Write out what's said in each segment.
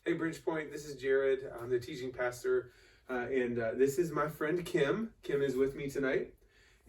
Hey, Bridgepoint, this is Jared. I'm the teaching pastor, and this is my friend Kim. Kim is with me tonight,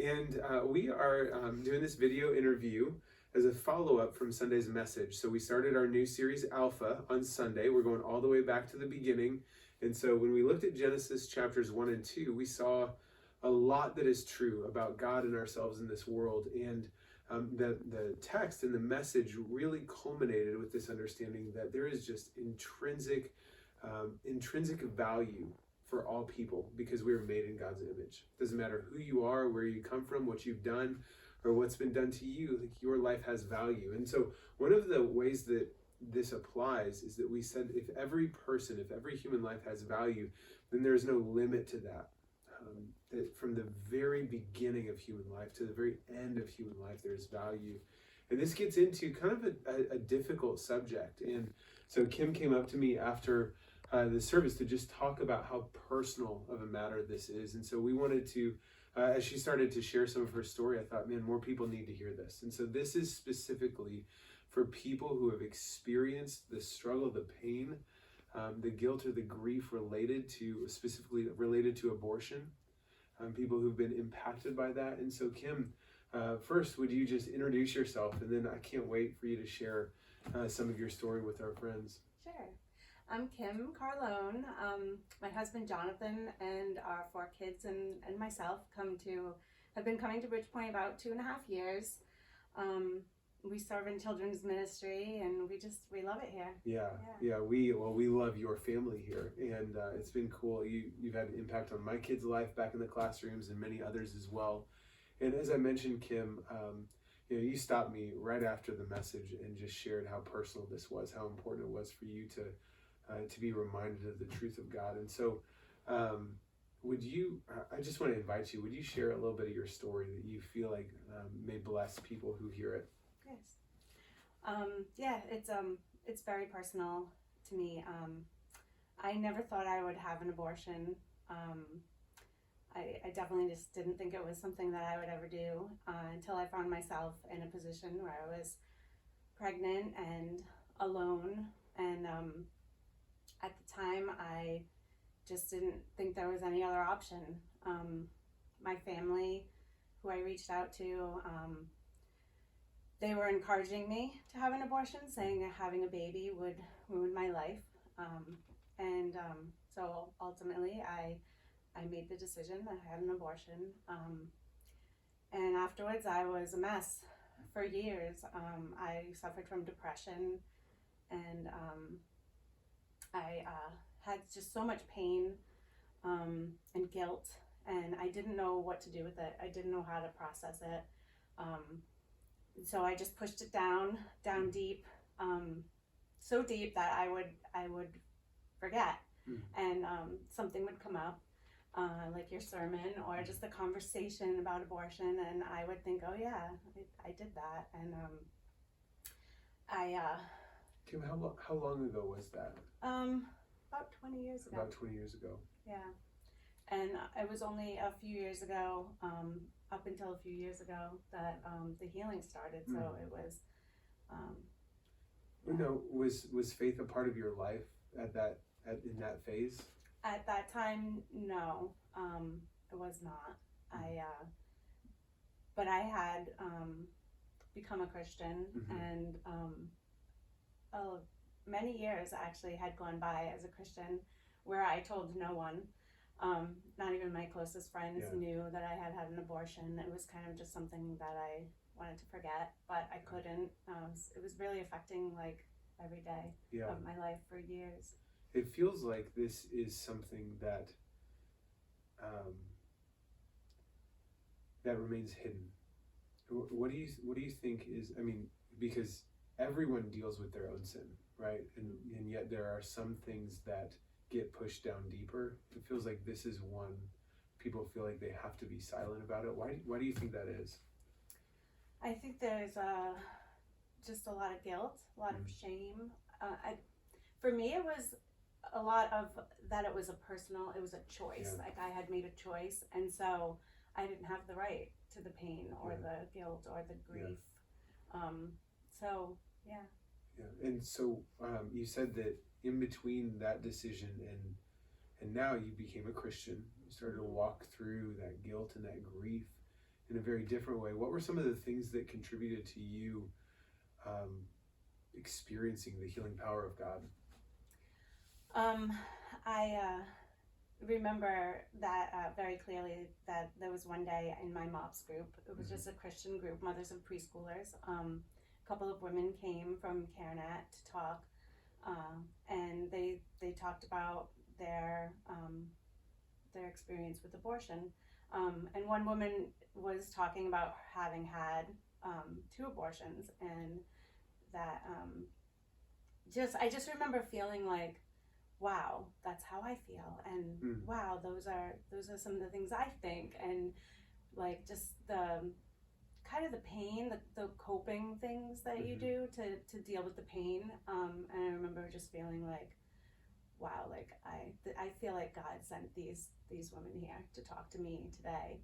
and we are doing this video interview as a follow-up from Sunday's message. So we started our new series, Alpha, on Sunday. We're going all the way back to the beginning, and so when we looked at Genesis chapters 1 and 2, we saw a lot that is true about God and ourselves in this world, and the text and the message really culminated with this understanding that there is just intrinsic value for all people because we were made in God's image. It doesn't matter who you are, where you come from, what you've done, or what's been done to you. Like, your life has value. And so one of the ways that this applies is that we said if every human life has value, then there's no limit to that. That from the very beginning of human life to the very end of human life, there's value. And this gets into kind of a difficult subject. And so Kim came up to me after the service to just talk about how personal of a matter this is. And so we wanted to, as she started to share some of her story, I thought, man, more people need to hear this. And so this is specifically for people who have experienced the struggle, the pain, the guilt or the grief specifically related to abortion. People who've been impacted by that. And so Kim, first, would you just introduce yourself, and then I can't wait for you to share some of your story with our friends. Sure. I'm Kim Carlone. My husband Jonathan and our 4 kids and myself have been coming to Bridgepoint about 2.5 years. We serve in children's ministry, and we love it here. Yeah. We love your family here, and it's been cool. You've had an impact on my kids' life back in the classrooms, and many others as well. And as I mentioned, Kim, you stopped me right after the message and just shared how personal this was, how important it was for you to be reminded of the truth of God. And so, I just want to invite you. Would you share a little bit of your story that you feel like may bless people who hear it? Yes. It's very personal to me. I never thought I would have an abortion. I definitely just didn't think it was something that I would ever do until I found myself in a position where I was pregnant and alone. And at the time, I just didn't think there was any other option. My family, who I reached out to, they were encouraging me to have an abortion, saying that having a baby would ruin my life. So ultimately, I made the decision that I had an abortion. And afterwards, I was a mess for years. I suffered from depression, and I had just so much pain and guilt, and I didn't know what to do with it. I didn't know how to process it. So I just pushed it down deep, so deep that I would forget, and something would come up, like your sermon or just a conversation about abortion, and I would think, oh yeah, I did that, and Kim, how long ago was that? About 20 years ago. About 20 years ago. Yeah, and it was only a few years ago. Up until a few years ago that the healing started. So it was. Was faith a part of your life in that phase? At that time, no, it was not. But I had become a Christian, and many years actually had gone by as a Christian, where I told no one. Not even my closest friends knew that I had an abortion. It was kind of just something that I wanted to forget, but I couldn't. It was really affecting like every day of my life for years. It feels like this is something that that remains hidden. What do you think is? I mean, because everyone deals with their own sin, right? And yet there are some things that get pushed down deeper. It feels like this is one people feel like they have to be silent about it. Why do you think that is? I think there's just a lot of guilt, a lot of shame. For me, it was a lot of that. It was a choice. Like I had made a choice, and so I didn't have the right to the pain or the guilt or the grief. And so you said that in between that decision and now you became a Christian, you started to walk through that guilt and that grief in a very different way. What were some of the things that contributed to you experiencing the healing power of God? I remember that very clearly, that there was one day in my MOPS group. It was just a Christian group, mothers of preschoolers. A couple of women came from CareNet to talk, and they talked about their experience with abortion. And one woman was talking about having had 2 abortions, and that I just remember feeling like, wow, that's how I feel, and wow, those are some of the things I think, and like just the kind of the pain, the coping things that you do to deal with the pain. And I remember just feeling like, wow, like I feel like God sent these women here to talk to me today.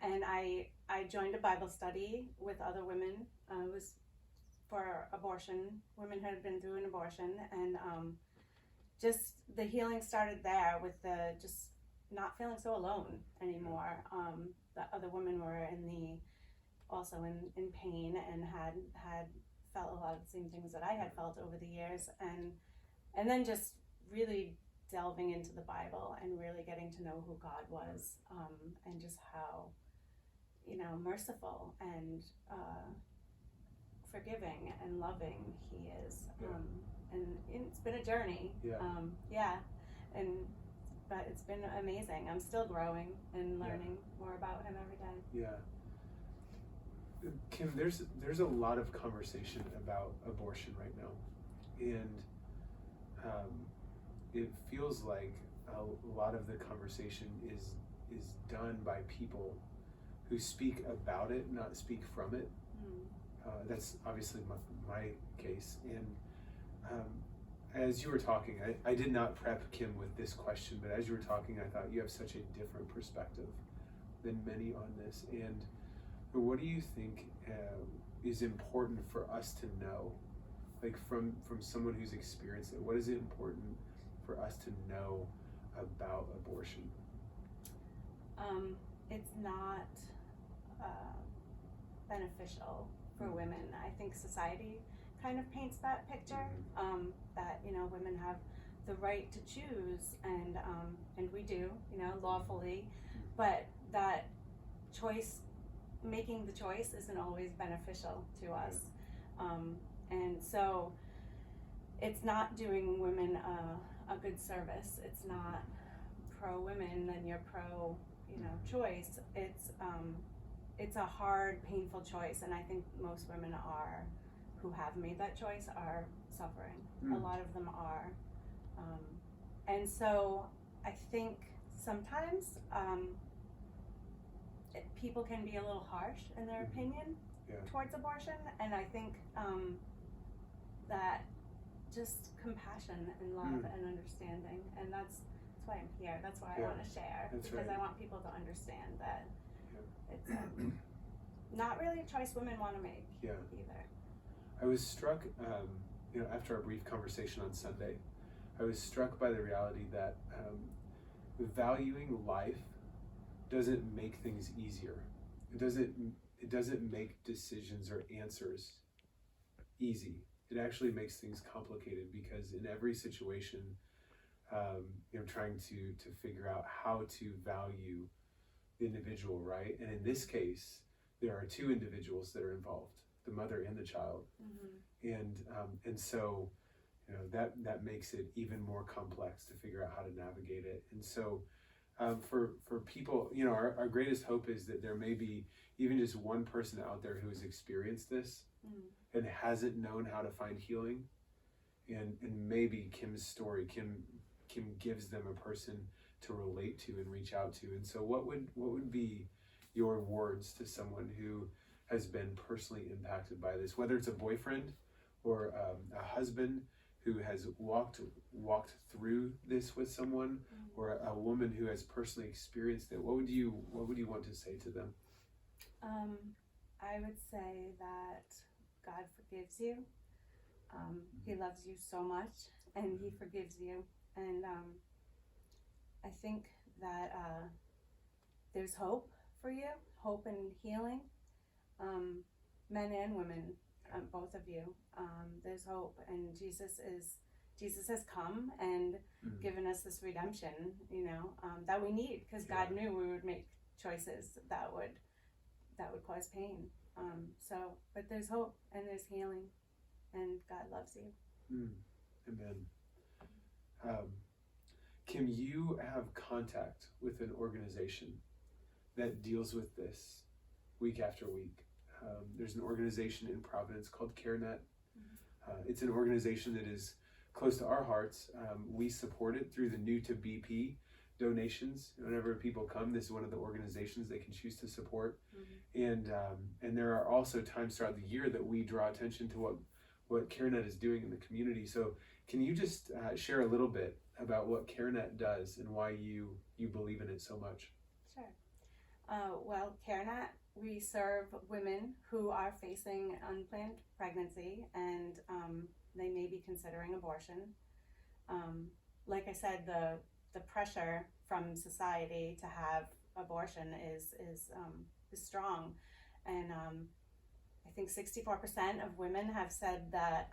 And I joined a Bible study with other women. It was for abortion. Women who had been through an abortion, and just the healing started there with the just not feeling so alone anymore. The other women were also in pain and had felt a lot of the same things that I had felt over the years, and then just really delving into the Bible and really getting to know who God was, and just how, merciful and forgiving and loving He is. And it's been a journey. But it's been amazing. I'm still growing and learning more about Him every day. Kim, there's a lot of conversation about abortion right now, and it feels like a lot of the conversation is done by people who speak about it, not speak from it. That's obviously my case. And as you were talking, I did not prep Kim with this question, but as you were talking, I thought you have such a different perspective than many on this. And what do you think is important for us to know, like from someone who's experienced it? What is it important for us to know about abortion? It's not beneficial for women. I think society kind of paints that picture, that women have the right to choose, and we do, lawfully, but that making the choice isn't always beneficial to us, and so it's not doing women a good service. It's not pro women, then you're pro choice. It's a hard, painful choice, and I think most women who have made that choice are suffering. A lot of them are, and so I think sometimes people can be a little harsh in their opinion towards abortion, and I think that just compassion and love and understanding, and that's why I'm here. That's why I want to share, because I want people to understand that it's not really a choice women want to make either. I was struck, after our brief conversation on Sunday, I was struck by the reality that valuing life doesn't make things easier. It doesn't make decisions or answers easy. It actually makes things complicated, because in every situation, trying to figure out how to value the individual, right? And in this case, there are 2 individuals that are involved, the mother and the child, and so that makes it even more complex to figure out how to navigate it. And so for people, our greatest hope is that there may be even just one person out there who has experienced this and hasn't known how to find healing, and maybe Kim's story, Kim gives them a person to relate to and reach out to. And so what would be your words to someone who has been personally impacted by this, whether it's a boyfriend or a husband who has walked through this with someone, or a woman who has personally experienced it? What would you want to say to them? I would say that God forgives you. He loves you so much, and He forgives you. And I think that there's hope for you, hope and healing, men and women, both of you. There's hope, and Jesus has come and given us this redemption, that we need, because God knew we would make choices that would cause pain. But there's hope and there's healing, and God loves you. Amen. Kim, you have contact with an organization that deals with this week after week. There's an organization in Providence called CareNet. It's an organization that is close to our hearts. We support it through the New to BP donations. Whenever people come, this is one of the organizations they can choose to support. And there are also times throughout the year that we draw attention to what CareNet is doing in the community. So can you just share a little bit about what CareNet does and why you believe in it so much? Sure. Well, CareNet, we serve women who are facing unplanned pregnancy, and they may be considering abortion. Like I said, the pressure from society to have abortion is strong, and I think 64% of women have said that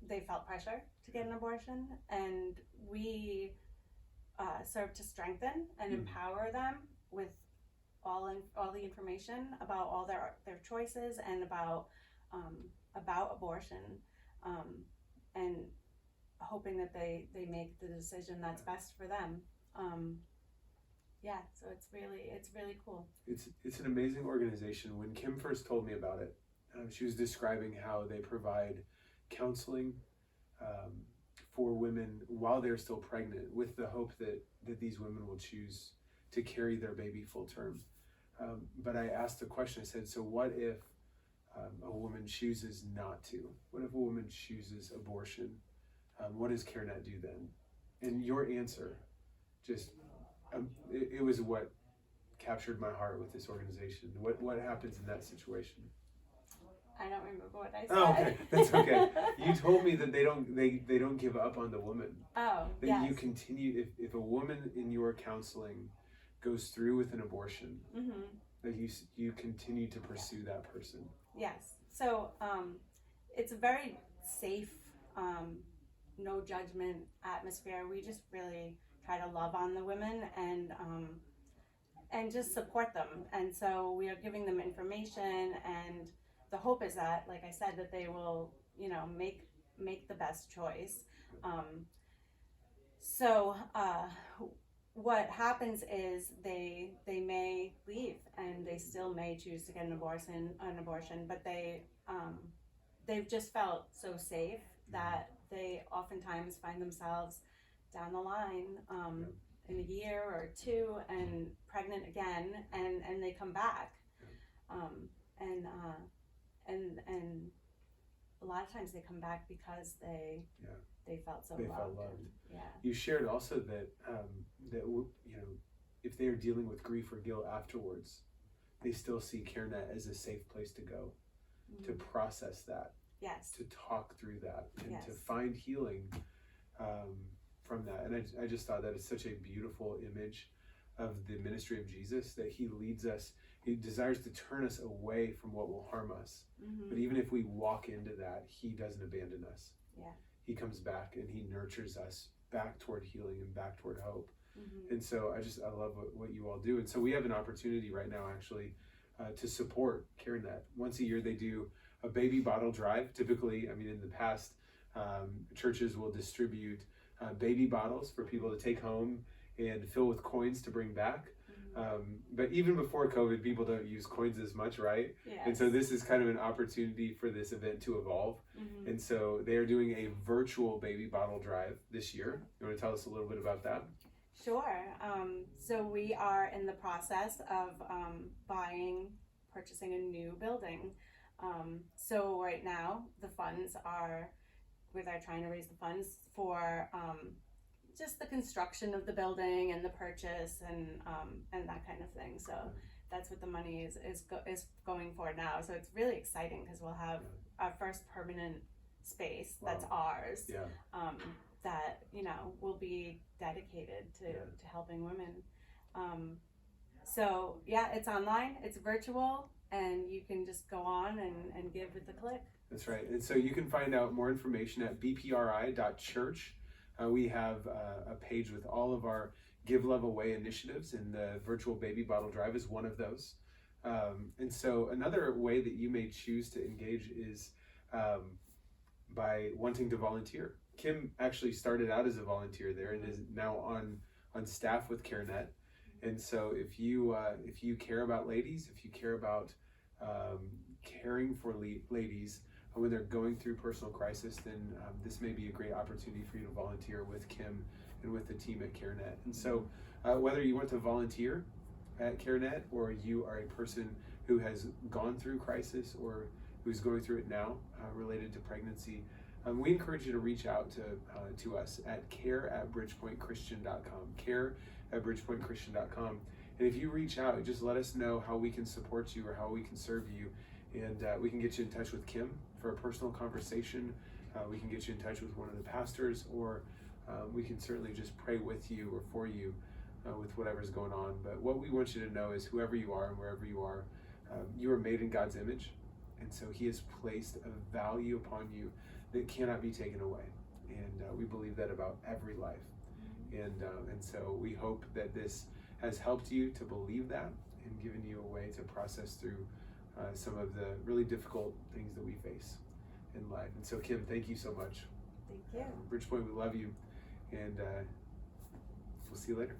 they felt pressure to get an abortion, and we serve to strengthen and empower them with all the information about all their choices and about abortion, and hoping that they make the decision that's best for them. So it's really cool. It's an amazing organization. When Kim first told me about it, she was describing how they provide counseling for women while they're still pregnant, with the hope that these women will choose to carry their baby full term. But I asked the question, I said, so what if a woman chooses not to? What if a woman chooses abortion? What does CareNet do then? And your answer just, it was what captured my heart with this organization. What happens in that situation? I don't remember what I said. Oh, okay, that's okay. You told me that they don't give up on the woman. Oh, that yes. You continue, if a woman in your counseling goes through with an abortion, that you continue to pursue that person. Yes. So it's a very safe, no judgment atmosphere. We just really try to love on the women and just support them. And so we are giving them information, and the hope is that, like I said, that they will, make the best choice. What happens is they may leave, and they still may choose to get an abortion, but they've just felt so safe that they oftentimes find themselves down the line in a year or two and pregnant again, and they come back, and a lot of times they come back because they felt so loved. Yeah. You shared also that if they are dealing with grief or guilt afterwards, they still see CareNet as a safe place to go, to process that, yes, to talk through that, and yes, to find healing from that. And I just thought that is such a beautiful image of the ministry of Jesus, that he leads us. He desires to turn us away from what will harm us. But even if we walk into that, he doesn't abandon us. Yeah. He comes back and he nurtures us back toward healing and back toward hope. And so I love what you all do. And so we have an opportunity right now, actually, to support CareNet. Once a year, they do a baby bottle drive. Typically, in the past, churches will distribute baby bottles for people to take home and fill with coins to bring back. But even before COVID, people don't use coins as much, right? Yes. And so this is kind of an opportunity for this event to evolve. And so they are doing a virtual baby bottle drive this year. You want to tell us a little bit about that? Sure. So we are in the process of purchasing a new building. So right now, the funds are, we're trying to raise the funds for just the construction of the building and the purchase and that kind of thing. So that's what the money is going for now. So it's really exciting because we'll have our first permanent space that's ours. Yeah. will be dedicated to, Yeah. to helping women. So yeah, it's online, it's virtual, and you can just go on and give with a click. That's right. And so you can find out more information at bpri.church. We have a page with all of our Give Love Away initiatives, and the virtual baby bottle drive is one of those. And so another way that you may choose to engage is by wanting to volunteer. Kim actually started out as a volunteer there and is now on staff with CareNet. And so if you care about ladies, if you care about caring for ladies when they're going through personal crisis, then this may be a great opportunity for you to volunteer with Kim and with the team at CareNet. And so whether you want to volunteer at CareNet, or you are a person who has gone through crisis or who's going through it now related to pregnancy, we encourage you to reach out to us at care@bridgepointchristian.com, care@bridgepointchristian.com. And if you reach out, just let us know how we can support you or how we can serve you. And we can get you in touch with Kim for a personal conversation. We can get you in touch with one of the pastors, or we can certainly just pray with you or for you with whatever's going on. But what we want you to know is whoever you are and wherever you are made in God's image. And so he has placed a value upon you that cannot be taken away. And we believe that about every life. And so we hope that this has helped you to believe that and given you a way to process through some of the really difficult things that we face in life. And so Kim, thank you so much. Thank you. Bridgepoint, we love you. And we'll see you later.